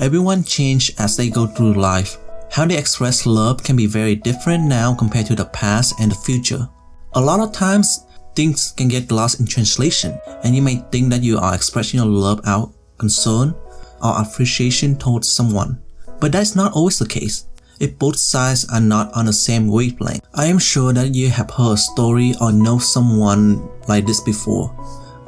Everyone changes as they go through life. How they express love can be very different now compared to the past and the future. A lot of times, things can get lost in translation, and you may think that you are expressing your love out, concern, or appreciation towards someone. But that's not always the case. If both sides are not on the same wavelength. I am sure that you have heard a story or know someone like this before.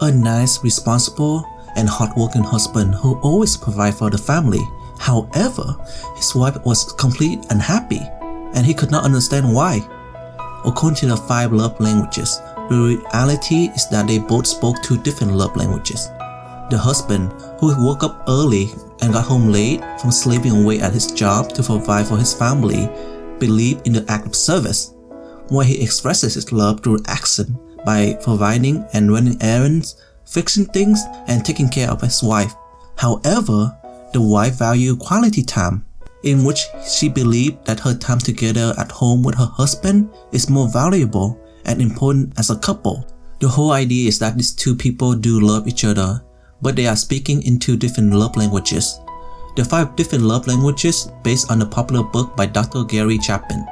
A nice, responsible, and hardworking husband who always provides for the family. However, his wife was completely unhappy, and he could not understand why. According to the 5 love languages, the reality is that they both spoke 2 different love languages. The husband, who woke up early and got home late from slaving away at his job to provide for his family, believed in the act of service, where he expresses his love through action by providing and running errands, fixing things, and taking care of his wife. However, the wife valued quality time, in which she believed that her time together at home with her husband is more valuable and important as a couple. The whole idea is that these 2 people do love each other, but they are speaking in 2 different love languages. The 5 different love languages based on the popular book by Dr. Gary Chapman.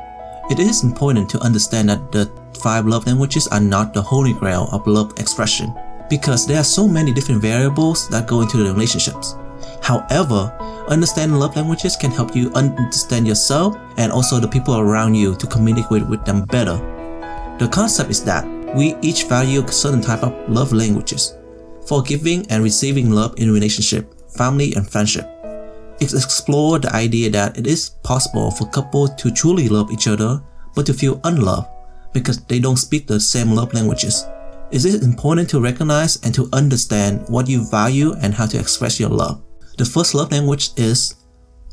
It is important to understand that the 5 love languages are not the holy grail of love expression, because there are so many different variables that go into the relationships. However, understanding love languages can help you understand yourself and also the people around you to communicate with them better. The concept is that we each value certain type of love languages for giving and receiving love in relationship, family, and friendship. It explores the idea that it is possible for couples to truly love each other but to feel unloved because they don't speak the same love languages. It is important to recognize and to understand what you value and how to express your love. The first love language is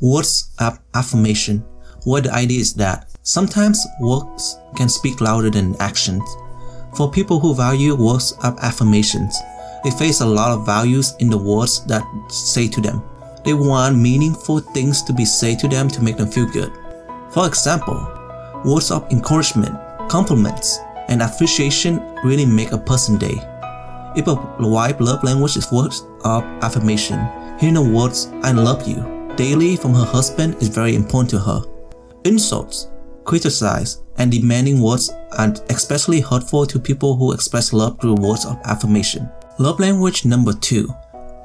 words of affirmation, where the idea is that sometimes words can speak louder than actions. For people who value words of affirmations, they face a lot of values in the words that say to them. They want meaningful things to be said to them to make them feel good. For example, words of encouragement, compliments, and appreciation really make a person's day. If a wife's love language is words of affirmation, hearing the words "I love you" daily from her husband is very important to her. Insults, criticize, and demanding words are especially hurtful to people who express love through words of affirmation. Love language number 2,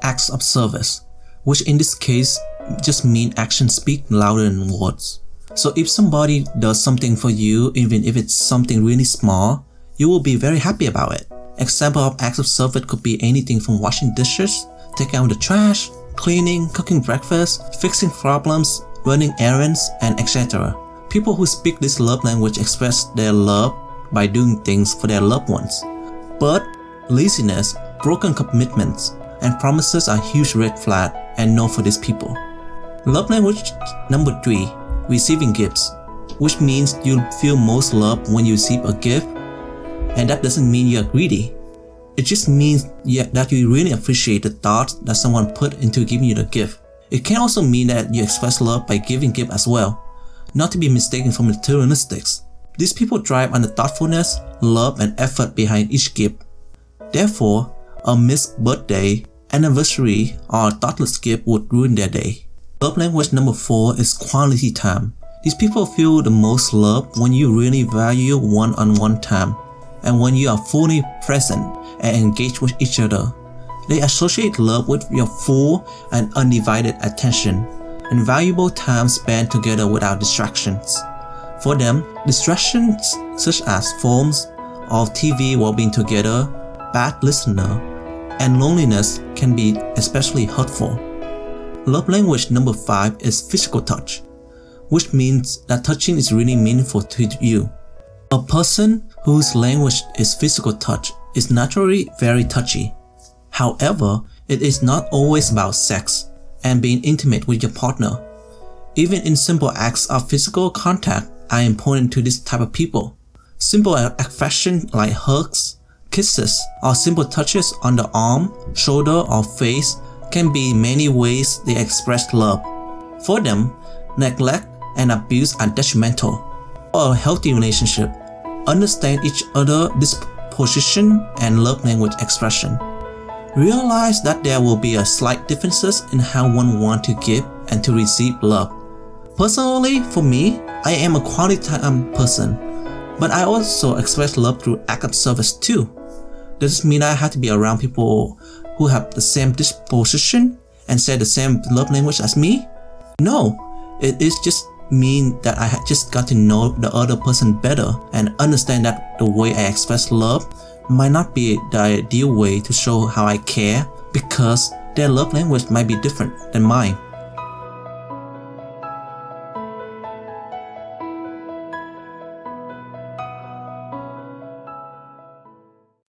acts of service, which in this case just mean actions speak louder than words. So if somebody does something for you, even if it's something really small, you will be very happy about it. Example of acts of service could be anything from washing dishes, taking out the trash, cleaning, cooking breakfast, fixing problems, running errands, and etc. People who speak this love language express their love by doing things for their loved ones. But laziness, broken commitments, and promises are huge red flags and no for these people. Love language number 3, receiving gifts, which means you feel most loved when you receive a gift, and that doesn't mean you're greedy. It just means that you really appreciate the thought that someone put into giving you the gift. It can also mean that you express love by giving gifts as well, not to be mistaken for materialistics. These people thrive on the thoughtfulness, love, and effort behind each gift. Therefore, a missed birthday, anniversary, or a thoughtless gift would ruin their day. Love language number 4 is quality time. These people feel the most love when you really value one-on-one time, and when you are fully present and engaged with each other. They associate love with your full and undivided attention and valuable time spent together without distractions. For them, distractions such as phones or TV while being together, bad listener, and loneliness can be especially hurtful. Love language number 5 is physical touch, which means that touching is really meaningful to you. A person whose language is physical touch is naturally very touchy. However, it is not always about sex and being intimate with your partner. Even in simple acts of physical contact are important to this type of people. Simple affection like hugs, kisses, or simple touches on the arm, shoulder, or face can be many ways they express love. For them, neglect and abuse are detrimental. For a healthy relationship, understand each other's disposition and love language expression. Realize that there will be a slight differences in how one wants to give and to receive love. Personally, for me, I am a quality time person, but I also express love through act of service too. Does this mean I have to be around people who have the same disposition and say the same love language as me? No, it is just mean that I had just got to know the other person better and understand that the way I express love might not be the ideal way to show how I care because their love language might be different than mine.